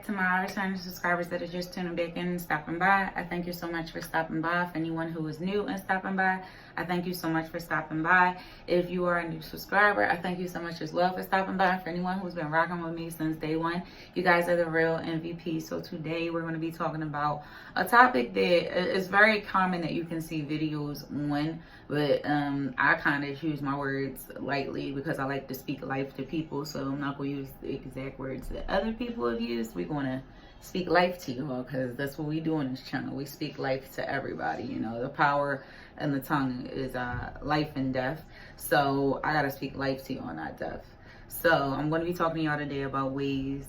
back to my returning subscribers that are just tuning back in and stopping by. I thank you so much for stopping by. For anyone who is new and stopping by, I thank you so much for stopping by. If you are a new subscriber, I thank you so much as well for stopping by. For anyone who's been rocking with me since day one, you guys are the real MVP. So today we're going to be talking about a topic that is very common that you can see videos on, but I kind of choose my words lightly because I like to speak life to people. So I'm not going to use the exact words that other people have used. We're going to speak life to you all because that's what we do on this channel. We speak life to everybody. You know, the power and the tongue is life and death. So I got to speak life to you on that death. So I'm going to be talking to y'all today about ways,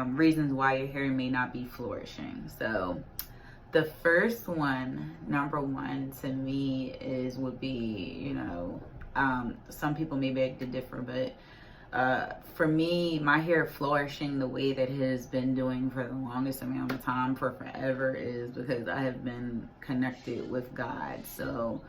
reasons why your hair may not be flourishing. So the first one, number one to me would be, you know, some people may beg to differ, but for me, my hair flourishing the way that it has been doing for the longest amount of time, for forever, is because I have been connected with God. So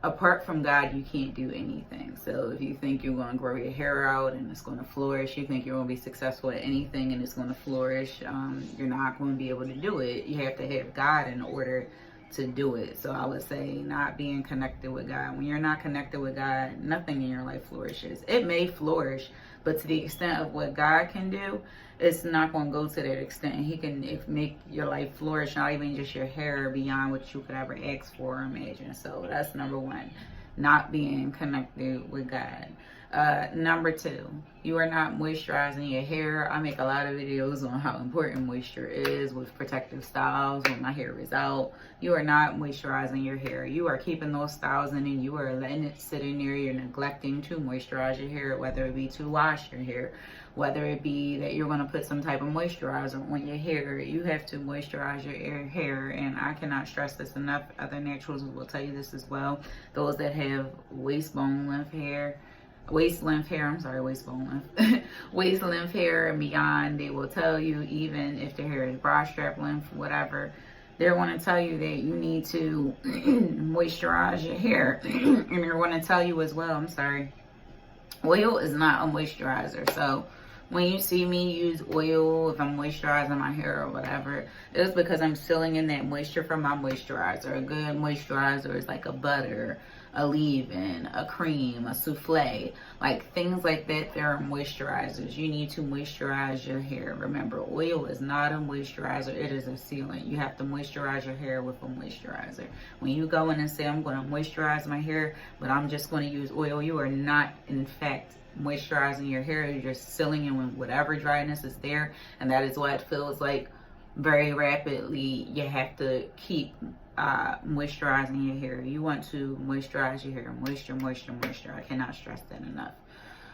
apart from God, you can't do anything. So if you think you're going to grow your hair out and it's going to flourish, you think you're going to be successful at anything and it's going to flourish, you're not going to be able to do it. You have to have God in order to do it. So I would say not being connected with God. When you're not connected with God, nothing in your life flourishes. It may flourish, but to the extent of what God can do, it's not going to go to that extent. And He can make your life flourish, not even just your hair, beyond what you could ever ask for or imagine. So that's number one, not being connected with God. Number two, you are not moisturizing your hair. I make a lot of videos on how important moisture is with protective styles when my hair is out. You are not moisturizing your hair. You are keeping those styles in and you are letting it sit in there. You're neglecting to moisturize your hair, whether it be to wash your hair, whether it be that you're going to put some type of moisturizer on your hair. You have to moisturize your hair, and I cannot stress this enough. Other naturals will tell you this as well. Those that have waist length hair and beyond, they will tell you, even if their hair is bra strap length, whatever, they're going to tell you that you need to moisturize your hair. And they're going to tell you as well, oil is not a moisturizer. So when you see me use oil, if I'm moisturizing my hair or whatever, it's because I'm sealing in that moisture from my moisturizer. A good moisturizer is like a butter, a leave-in, a cream, a souffle, like things like that. There are moisturizers. You need to moisturize your hair. Remember, oil is not a moisturizer. It is a sealant. You have to moisturize your hair with a moisturizer. When you go in and say, I'm going to moisturize my hair, but I'm just going to use oil, you are not, in fact, moisturizing your hair. You're just sealing in with whatever dryness is there, and that is why it feels like very rapidly you have to keep moisturizing your hair. You want to moisturize your hair. Moisture. I cannot stress that enough.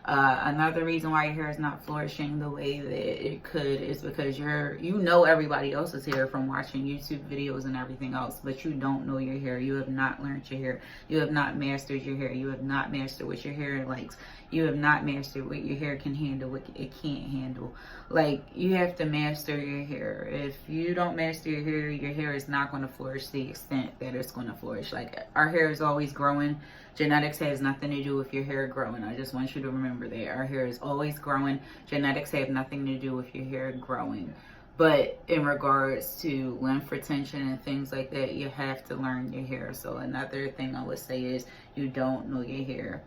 Another reason why your hair is not flourishing the way that it could is because you know everybody else's hair from watching YouTube videos and everything else, but you don't know your hair. You have not learned your hair. You have not mastered your hair. You have not mastered what your hair likes. You have not mastered what your hair can handle, what it can't handle. Like, you have to master your hair. If you don't master your hair is not going to flourish to the extent that it's going to flourish. Like, our hair is always growing. Genetics has nothing to do with your hair growing. I just want you to remember that. Our hair is always growing. Genetics have nothing to do with your hair growing. But in regards to length retention and things like that, you have to learn your hair. So another thing I would say is you don't know your hair.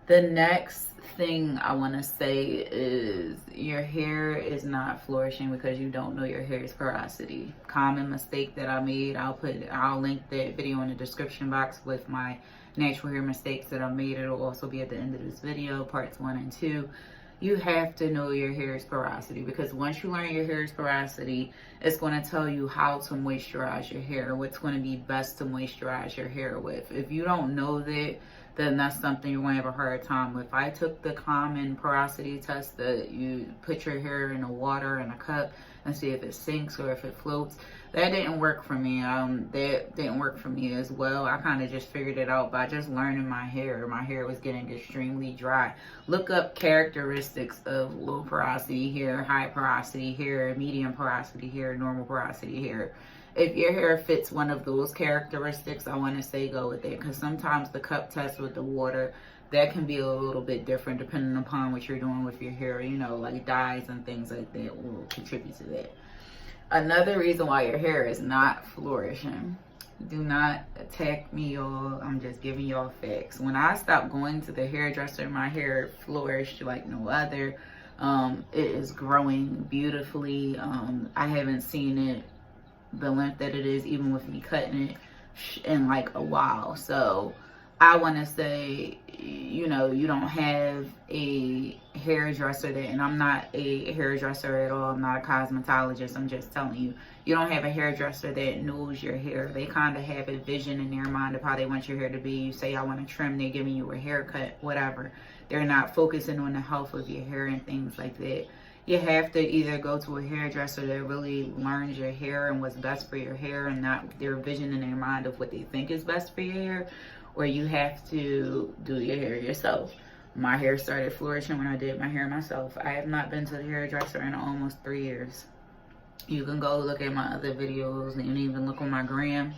The next thing I want to say is your hair is not flourishing because you don't know your hair's porosity. Common mistake that I made. I'll link that video in the description box with my natural hair mistakes that I made. It'll also be at the end of this video, parts 1 and 2. You have to know your hair's porosity, because once you learn your hair's porosity, it's going to tell you how to moisturize your hair, what's going to be best to moisturize your hair with. If you don't know that, then that's something you're going to have a hard time with. I took the common porosity test that you put your hair in a water in a cup and see if it sinks or if it floats. That didn't work for me. That didn't work for me as well. I kind of just figured it out by just learning my hair. My hair was getting extremely dry. Look up characteristics of low porosity hair, high porosity hair, medium porosity hair, normal porosity hair. If your hair fits one of those characteristics, I want to say go with it, because sometimes the cup test with the water that can be a little bit different depending upon what you're doing with your hair. You know, like dyes and things like that will contribute to that. Another reason why your hair is not flourishing. Do not attack me, y'all. I'm just giving y'all facts. When I stopped going to the hairdresser, my hair flourished like no other. It is growing beautifully. I haven't seen it the length that it is, even with me cutting it, in like a while. So I want to say, you know, you don't have a hairdresser that, and I'm not a hairdresser at all, I'm not a cosmetologist, I'm just telling you, you don't have a hairdresser that knows your hair. They kind of have a vision in their mind of how they want your hair to be. You say, I want to trim, they're giving you a haircut, whatever. They're not focusing on the health of your hair and things like that. You have to either go to a hairdresser that really learns your hair and what's best for your hair, and not their vision in their mind of what they think is best for your hair, or you have to do your hair yourself. My hair started flourishing when I did my hair myself. I have not been to the hairdresser in almost 3 years. You can go look at my other videos and even look on my gram.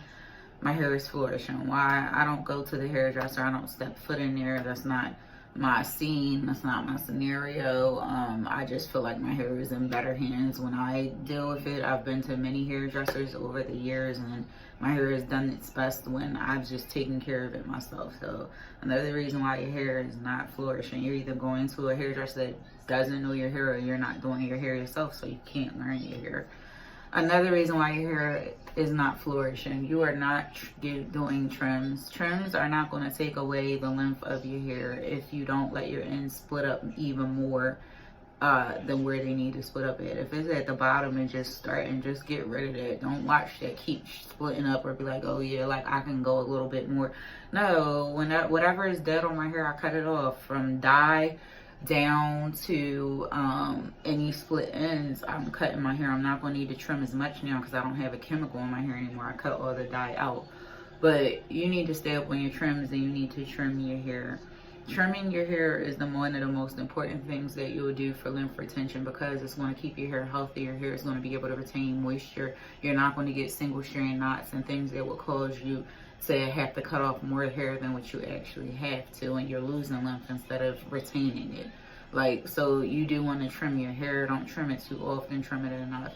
My hair is flourishing. Why? I don't go to the hairdresser. I don't step foot in there. That's not my scene. That's not my scenario. I just feel like my hair is in better hands when I deal with it. I've been to many hairdressers over the years, and my hair has done its best when I've just taken care of it myself. So another reason why your hair is not flourishing, you're either going to a hairdresser that doesn't know your hair, or you're not doing your hair yourself, so you can't learn your hair. Another reason why your hair is not flourishing, you are not doing trims. Trims are not going to take away the length of your hair if you don't let your ends split up even more than where they need to split up at. If it's at the bottom, and just start and just get rid of that. Don't watch that keep splitting up or be like, oh yeah, like I can go a little bit more. No, whatever is dead on my hair, I cut it off. From dye down to any split ends, I'm cutting my hair. I'm not going to need to trim as much now because I don't have a chemical in my hair anymore. I cut all the dye out. But you need to stay up on your trims, and you need to trim your hair. Trimming your hair is one of the most important things that you'll do for length retention, because it's going to keep your hair healthy. Your hair is going to be able to retain moisture. You're not going to get single strand knots and things that will cause you to have to cut off more hair than what you actually have to, and you're losing length instead of retaining it. Like, so you do want to trim your hair. Don't trim it too often, trim it enough.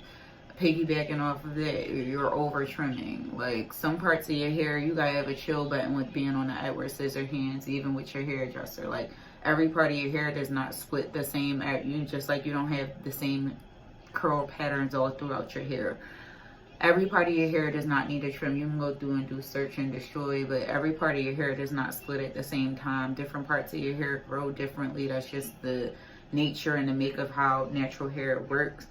Piggybacking off of that, you're over trimming. Like, some parts of your hair, you gotta have a chill button with being on the Edward Scissorhands, even with your hairdresser. Like, every part of your hair does not split the same. You just like you don't have the same curl patterns all throughout your hair. Every part of your hair does not need a trim. You can go through and do search and destroy, but every part of your hair does not split at the same time. Different parts of your hair grow differently. That's just the nature and the make of how natural hair works.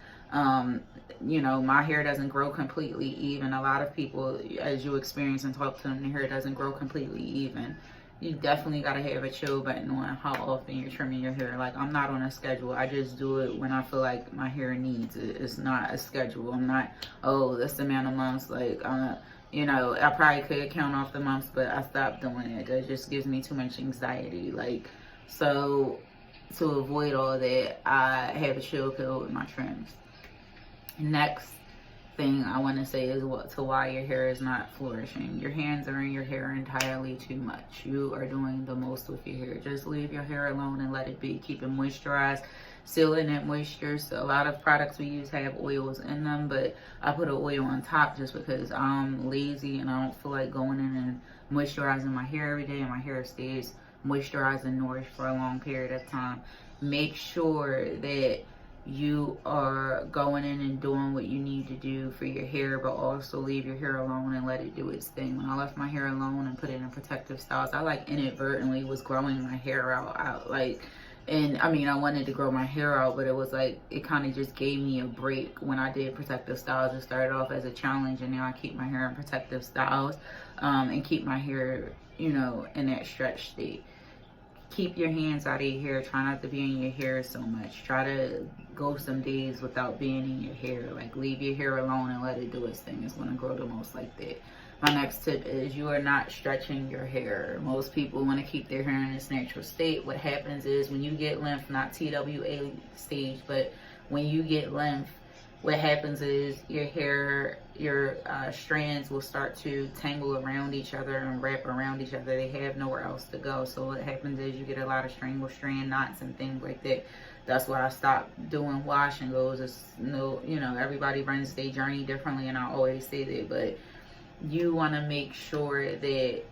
You know, my hair doesn't grow completely even. A lot of people, as you experience and talk to them, their hair doesn't grow completely even. You definitely got to have a chill button on how often you're trimming your hair. Like, I'm not on a schedule. I just do it when I feel like my hair needs it. It's not a schedule. I'm not, oh, this amount of months. Like, you know, I probably could count off the months, but I stopped doing it. It just gives me too much anxiety. Like, so to avoid all that, I have a chill pill with my trims. Next thing I want to say is why your hair is not flourishing. Your hands are in your hair entirely too much. You are doing the most with your hair. Just leave your hair alone and let it be. Keep it moisturized, seal in that moisture. So a lot of products we use have oils in them, but I put an oil on top just because I'm lazy and I don't feel like going in and moisturizing my hair every day, and my hair stays moisturized and nourished for a long period of time. Make sure that you are going in and doing what you need to do for your hair, but also leave your hair alone and let it do its thing. When I left my hair alone and put it in protective styles, I like inadvertently was growing my hair out and I mean, I wanted to grow my hair out, but it was like, it kind of just gave me a break when I did protective styles. It started off as a challenge, and now I keep my hair in protective styles and keep my hair, you know, in that stretch state. Keep your hands out of your hair. Try not to be in your hair so much. Try to go some days without being in your hair. Like, leave your hair alone and let it do its thing. It's going to grow the most like that. My next tip is you are not stretching your hair. Most people want to keep their hair in its natural state. What happens is when you get length, not TWA stage, but when you get length, what happens is your hair, your strands will start to tangle around each other and wrap around each other. They have nowhere else to go. So what happens is you get a lot of strand knots and things like that. That's why I stopped doing wash and goes. It's no, you know, everybody runs their journey differently, and I always say that, but you want to make sure that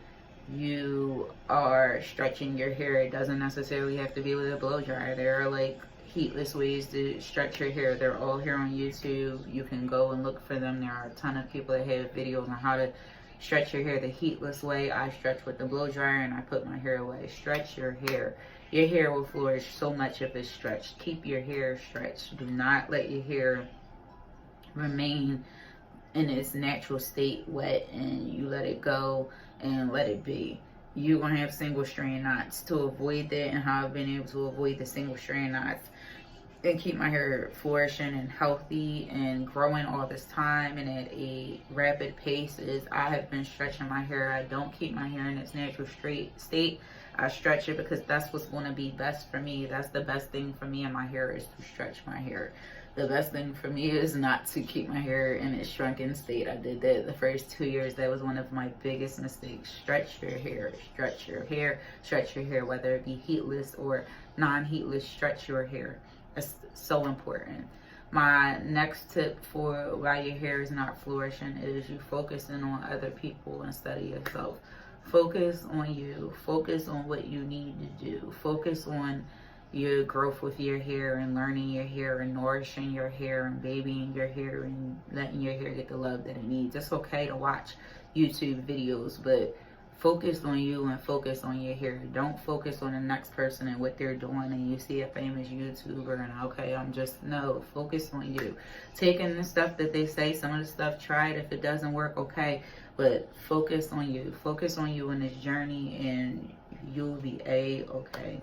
you are stretching your hair. It doesn't necessarily have to be with a blow dryer. There are like heatless ways to stretch your hair. They're all here on YouTube. You can go and look for them. There are a ton of people that have videos on how to stretch your hair the heatless way. I stretch with the blow dryer and I put my hair away. Stretch your hair. Your hair will flourish so much if it's stretched. Keep your hair stretched. Do not let your hair remain in its natural state wet and you let it go and let it be. You're going to have single strand knots. To avoid that, and how I've been able to avoid the single strand knots and keep my hair flourishing and healthy and growing all this time and at a rapid pace, is I have been stretching my hair. I don't keep my hair in its natural straight state. I stretch it because that's what's going to be best for me. That's the best thing for me and my hair, is to stretch my hair. The best thing for me is not to keep my hair in its shrunken state. I did that the first 2 years. That was one of my biggest mistakes. Stretch your hair. Stretch your hair. Stretch your hair, whether it be heatless or non-heatless. Stretch your hair. That's so important. My next tip for why your hair is not flourishing is you focusing on other people instead of yourself. Focus on you. Focus on what you need to do. Focus on your growth with your hair and learning your hair and nourishing your hair and babying your hair and letting your hair get the love that it needs. It's okay to watch YouTube videos, but focus on you and focus on your hair. Don't focus on the next person and what they're doing and you see a famous YouTuber and okay, no, focus on you. Taking the stuff that they say, some of the stuff, try it. If it doesn't work, okay, but focus on you. Focus on you in this journey and you'll be A-okay.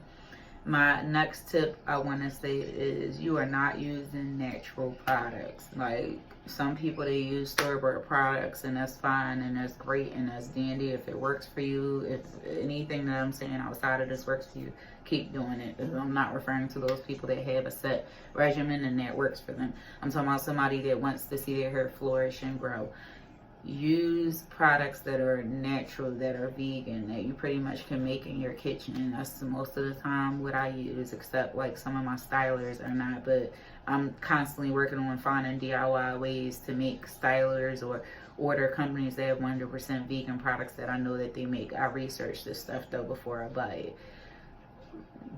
My next tip I want to say is you are not using natural products. Like some people, they use store-bought products and that's fine and that's great and that's dandy if it works for you. If anything that I'm saying outside of this works for you, keep doing it. I'm not referring to those people that have a set regimen and that works for them. I'm talking about somebody that wants to see their hair flourish and grow. Use products that are natural, that are vegan, that you pretty much can make in your kitchen. That's most of the time what I use, except like some of my stylers are not, but I'm constantly working on finding DIY ways to make stylers or order companies that have 100% vegan products that I know that they make. I research this stuff though before I buy it.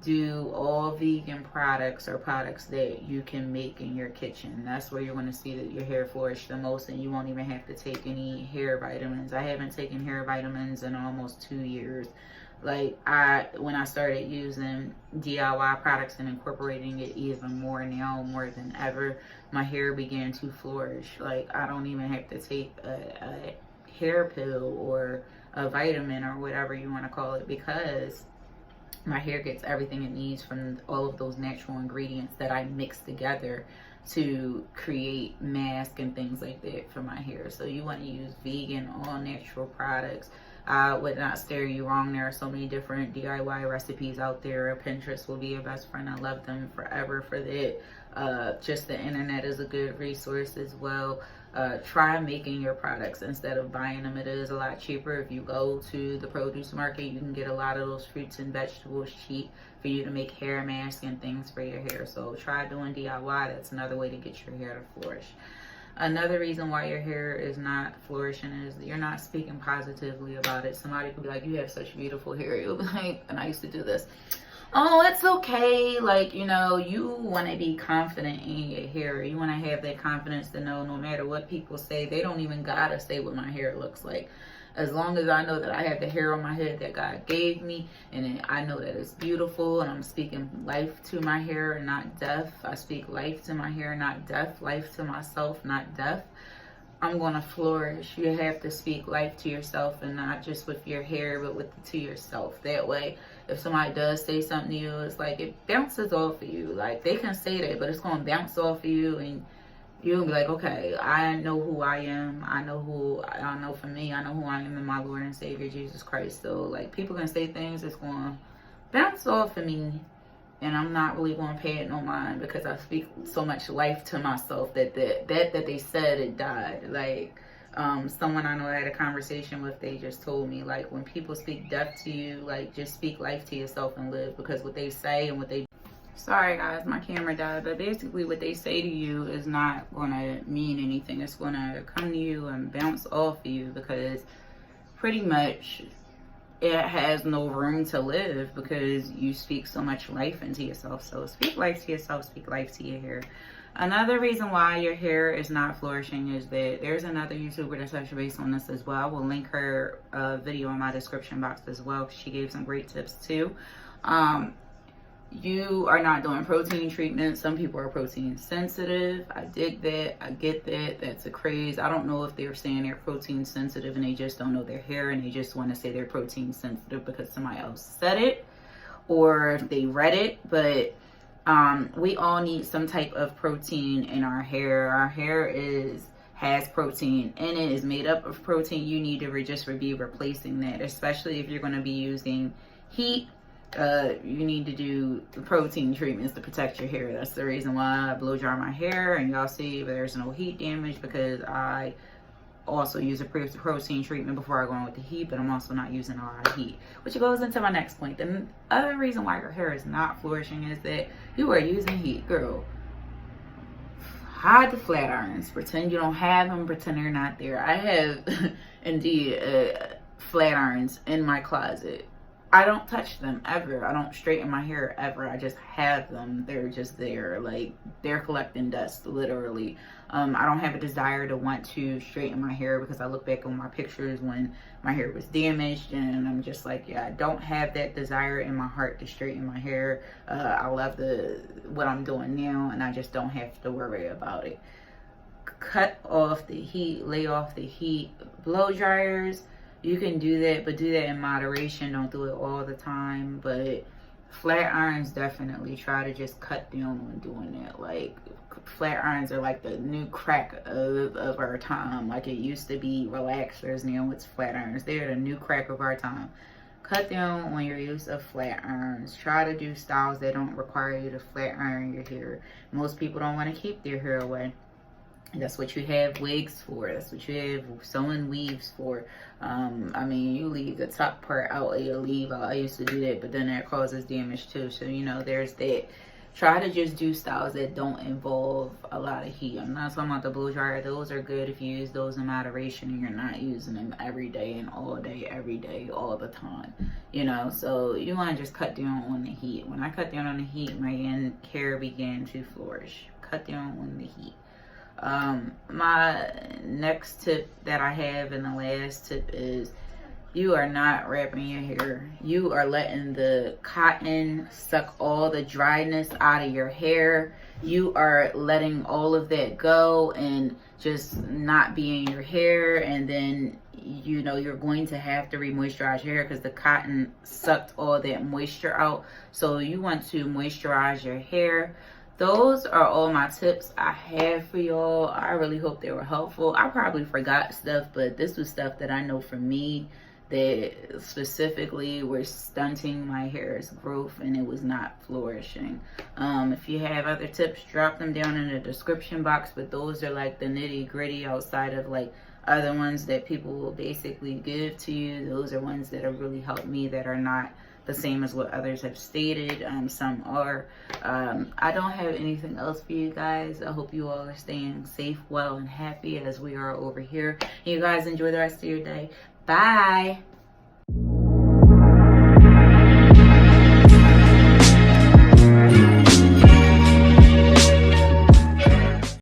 Do all vegan products or products that you can make in your kitchen. That's where you're going to see that your hair flourish the most and you won't even have to take any hair vitamins. I haven't taken hair vitamins in almost 2 years. Like when I started using DIY products and incorporating it even more now, more than ever, my hair began to flourish. Like I don't even have to take a hair pill or a vitamin or whatever you want to call it, because my hair gets everything it needs from all of those natural ingredients that I mix together to create mask and things like that for my hair. So you want to use vegan, all natural products. I would not steer you wrong. There are so many different DIY recipes out there. Pinterest will be your best friend. I love them forever for that. Just the internet is a good resource as well. Try making your products instead of buying them. It is a lot cheaper. If you go to the produce market, you can get a lot of those fruits and vegetables cheap for you to make hair masks and things for your hair. So try doing DIY. That's another way to get your hair to flourish. Another reason why your hair is not flourishing is you're not speaking positively about it. Somebody could be like, you have such beautiful hair. You'll be like, and I used to do this. Oh, it's okay. Like, you know, you want to be confident in your hair. You want to have that confidence to know no matter what people say, they don't even gotta say what my hair looks like. As long as I know that I have the hair on my head that God gave me, and I know that it's beautiful, and I'm speaking life to my hair and not death. I speak life to my hair, not death. Life to myself, not death. I'm going to flourish. You have to speak life to yourself, and not just with your hair, but to yourself. That way, if somebody does say something to you, it's like it bounces off of you. Like they can say that, but it's going to bounce off of you, and you'll be like, okay, I know who I am. I know who I am in my Lord and Savior Jesus Christ. So like people can say things that's going to bounce off of me, and I'm not really going to pay it no mind because I speak so much life to myself that they said it died. Like, someone I know I had a conversation with, they just told me, like, when people speak death to you, like, just speak life to yourself and live, because what they say and what they, sorry guys, my camera died, but basically what they say to you is not going to mean anything. It's going to come to you and bounce off of you, because pretty much it has no room to live because you speak so much life into yourself. So speak life to yourself, speak life to your hair. Another reason why your hair is not flourishing is that there's another YouTuber that touched base on this as well. I will link her video in my description box as well. She gave some great tips too. You are not doing protein treatments. Some people are protein sensitive. I dig that. I get that. That's a craze. I don't know if they're saying they're protein sensitive and they just don't know their hair and they just want to say they're protein sensitive because somebody else said it or they read it. But we all need some type of protein in our hair. Our hair has protein in it, is made up of protein. You need to just be replacing that, especially if you're going to be using heat. You need to do the protein treatments to protect your hair. That's the reason why I blow dry my hair, and y'all see there's no heat damage, because I also use a protein treatment before I go in with the heat, but I'm also not using a lot of heat, which goes into my next point. The other reason why your hair is not flourishing is that you are using heat. Girl, hide the flat irons, pretend you don't have them, pretend they're not there. I have indeed flat irons in my closet. I don't touch them ever. I don't straighten my hair ever. I just have them. They're just there. Like, they're collecting dust, literally. I don't have a desire to want to straighten my hair, because I look back on my pictures when my hair was damaged and I'm just like, yeah, I don't have that desire in my heart to straighten my hair. I love what I'm doing now, and I just don't have to worry about it. Cut off the heat, lay off the heat. Blow dryers, you can do that, but do that in moderation. Don't do it all the time. But flat irons, definitely try to just cut down on doing that. Like, flat irons are like the new crack of our time. Like, it used to be relaxers, now it's flat irons. They're the new crack of our time. Cut down on your use of flat irons. Try to do styles that don't require you to flat iron your hair. Most people don't want to keep their hair away. That's what you have wigs for. That's what you have sewing weaves for. I mean, you leave the top part out of your leave out. I used to do that, but then that causes damage too. So, you know, there's that. Try to just do styles that don't involve a lot of heat. I'm not talking about the blow dryer. Those are good if you use those in moderation and you're not using them every day and all day, every day, all the time. You know, so you want to just cut down on the heat. When I cut down on the heat, my hair began to flourish. Cut down on the heat. My next tip that I have, and the last tip, is you are not wrapping your hair. You are letting the cotton suck all the dryness out of your hair. You are letting all of that go and just not be in your hair. And then, you know, you're going to have to re-moisturize your hair because the cotton sucked all that moisture out. So you want to moisturize your hair. Those are all my tips I have for y'all. I really hope they were helpful. I probably forgot stuff, but this was stuff that I know for me that specifically were stunting my hair's growth, and it was not flourishing. If you have other tips, drop them down in the description box, but those are like the nitty gritty outside of like other ones that people will basically give to you. Those are ones that have really helped me that are not the same as what others have stated. Some are. I don't have anything else for you guys. I hope you all are staying safe, well, and happy as we are over here. And you guys enjoy the rest of your day. Bye.